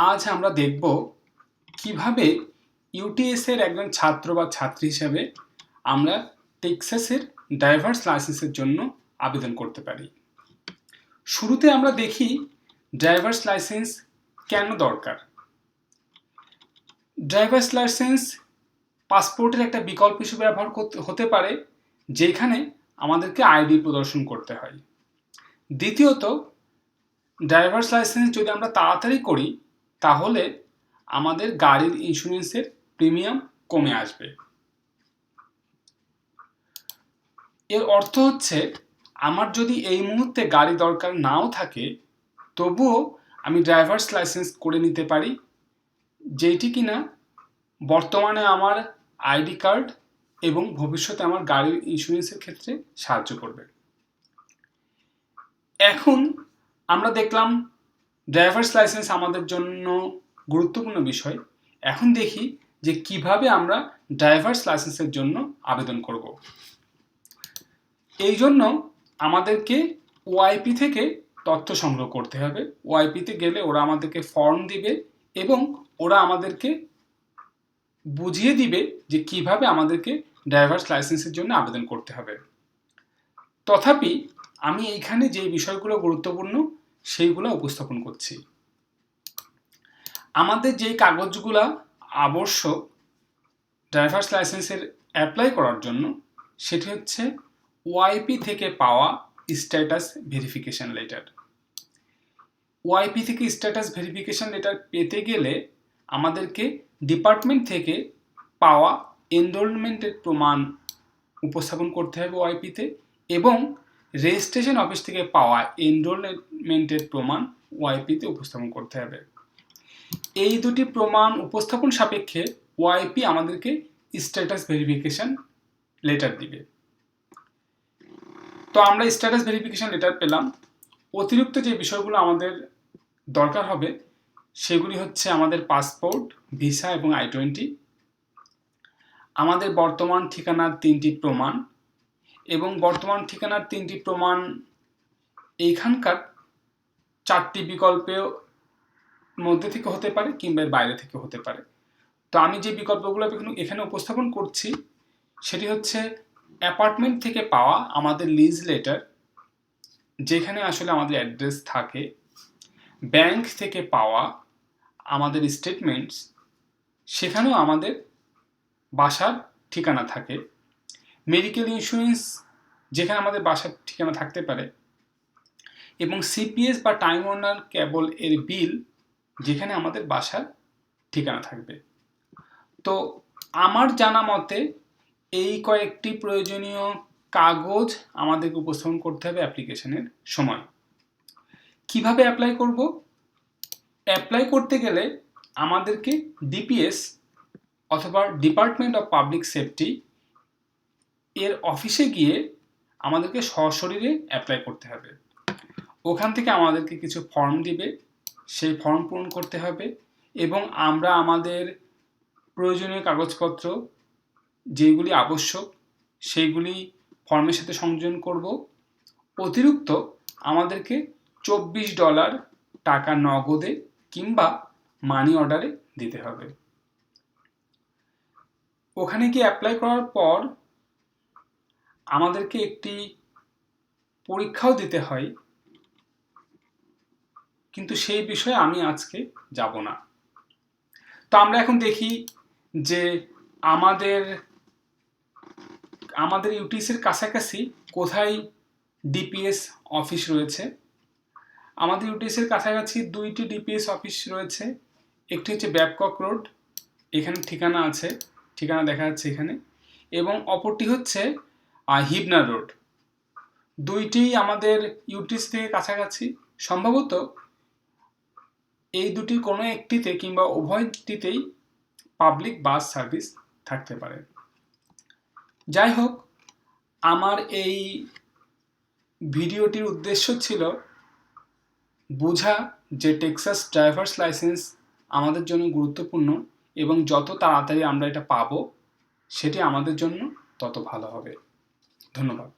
আজ আমরা দেখব কিভাবে ইউটিএস এর একজন ছাত্র বা ছাত্রী হিসেবে আমরা টেক্সাসের ড্রাইভার্স লাইসেন্সের জন্য আবেদন করতে পারি। শুরুতে আমরা দেখি ড্রাইভার্স লাইসেন্স কেন দরকার। ড্রাইভার্স লাইসেন্স পাসপোর্টের একটা বিকল্প হিসেবে ব্যবহার হতে পারে, যেখানে আমাদেরকে আইডি প্রদর্শন করতে হয়। দ্বিতীয়ত, ড্রাইভার্স লাইসেন্স যদি আমরা তাড়াতাড়ি করি তাহলে আমাদের গাড়ির ইন্স্যুরেন্সের প্রিমিয়াম কমে আসবে। এর অর্থ হচ্ছে আমার যদি এই মুহূর্তে গাড়ি দরকার নাও থাকে, তবুও আমি ড্রাইভার্স লাইসেন্স করে নিতে পারি, যেটি কিনা বর্তমানে আমার আইডি কার্ড এবং ভবিষ্যতে আমার গাড়ির ইন্স্যুরেন্সের ক্ষেত্রে সাহায্য করবে। এখন আমরা দেখলাম ড্রাইভার্স লাইসেন্স আমাদের জন্য গুরুত্বপূর্ণ বিষয়। এখন দেখি যে কিভাবে আমরা ড্রাইভার্স লাইসেন্সের জন্য আবেদন করব। এই জন্য আমাদেরকে ওআইপি থেকে তথ্য সংগ্রহ করতে হবে। ওআইপিতে গেলে ওরা আমাদেরকে ফর্ম দিবে এবং ওরা আমাদেরকে বুঝিয়ে দিবে যে কিভাবে আমাদেরকে ড্রাইভার্স লাইসেন্সের জন্য আবেদন করতে হবে। তথাপি আমি এইখানে যে বিষয়গুলো গুরুত্বপূর্ণ সেইগুলো উপস্থাপন করছি। আমাদের যেই কাগজগুলো আবশ্যক ড্রাইভার্স লাইসেন্সের অ্যাপ্লাই করার জন্য, সেটি হচ্ছে ওআইপি থেকে পাওয়া স্ট্যাটাস ভেরিফিকেশন লেটার। ওআইপি থেকে স্ট্যাটাস ভেরিফিকেশন লেটার পেতে গেলে আমাদেরকে ডিপার্টমেন্ট থেকে পাওয়া এনরোলমেন্টের প্রমাণ উপস্থাপন করতে হবে ওআইপিতে, এবং রেজিস্ট্রেশন অফিস থেকে পাওয়া এনরোলমেন্টের প্রমাণ ওআইপিতে উপস্থাপন করতে হবে। এই দুটি প্রমাণ উপস্থাপন সাপেক্ষে ওআইপি আমাদেরকে স্ট্যাটাস ভেরিফিকেশন লেটার দিবে। তো আমরা স্ট্যাটাস ভেরিফিকেশন লেটার পেলাম। অতিরিক্ত যে বিষয়গুলো আমাদের দরকার হবে সেগুলি হচ্ছে আমাদের পাসপোর্ট, ভিসা এবং I-20, আমাদের বর্তমান ঠিকানার 3টি প্রমাণ, এবং বর্তমান ঠিকানার 3টি প্রমাণ এইখানকার 4টি বিকল্পের মধ্যে থেকে হতে পারে কিংবা বাইরে থেকে হতে পারে। তো আমি যে বিকল্পগুলো এখানে উপস্থাপন করছি সেটি হচ্ছে অ্যাপার্টমেন্ট থেকে পাওয়া আমাদের লিজ লেটার, যেখানে আসলে আমাদের অ্যাড্রেস থাকে, ব্যাংক থেকে পাওয়া আমাদের স্টেটমেন্টস, সেখানেও আমাদের বাসার ঠিকানা থাকে, মেডিকেল ইন্স্যুরেন্স যেখানে আমাদের বাসার ঠিকানা থাকতে পারে, এবং সিপিএস বা টাইম ওয়ার্নার কেবল এর বিল যেখানে আমাদের বাসার ঠিকানা থাকবে। তো আমার জানা মতে এই কয়েকটি প্রয়োজনীয় কাগজ আমাদেরকে উপস্থাপন করতে হবে অ্যাপ্লিকেশনের সময়। কিভাবে অ্যাপ্লাই করব? অ্যাপ্লাই করতে গেলে আমাদেরকে ডিপিএস অথবা ডিপার্টমেন্ট অফ পাবলিক সেফটি এর অফিসে গিয়ে আমাদেরকে সশরীরে অ্যাপ্লাই করতে হবে। ওখান থেকে আমাদেরকে কিছু ফর্ম দিবে, সেই ফর্ম পূরণ করতে হবে এবং আমরা আমাদের প্রয়োজনীয় কাগজপত্র যেগুলি আবশ্যক সেইগুলি ফর্মের সাথে সংযোজন করব। অতিরিক্ত আমাদেরকে $24 টাকা নগদে কিংবা মানি অর্ডারে দিতে হবে। ওখানে গিয়ে অ্যাপ্লাই করার পর আমাদেরকে একটি পরীক্ষাও দিতে হয়, কিন্তু সেই বিষয়ে আমি আজকে যাব না। তো আমরা এখন দেখি যে আমাদের ইউটিএসের কাছাকাছি কোথায় ডিপিএস অফিস রয়েছে। আমাদের ইউটিএসের কাছাকাছি 2টি ডিপিএস অফিস রয়েছে। একটি হচ্ছে ব্যাবকক রোড, এখানে ঠিকানা আছে, ঠিকানা দেখা যাচ্ছে এখানে, এবং অপরটি হচ্ছে হিবনার রোড। দুইটি আমাদের ইউটিএস থেকে কাছাকাছি। সম্ভবত এই দুটির কোনো একটিতে কিংবা উভয়টিতেই পাবলিক বাস সার্ভিস থাকতে পারে। যাই হোক, আমার এই ভিডিওটির উদ্দেশ্য ছিল বোঝা যে টেক্সাস ড্রাইভার্স লাইসেন্স আমাদের জন্য গুরুত্বপূর্ণ এবং যত তাড়াতাড়ি আমরা এটা পাবো সেটি আমাদের জন্য তত ভালো হবে। ধন্যবাদ।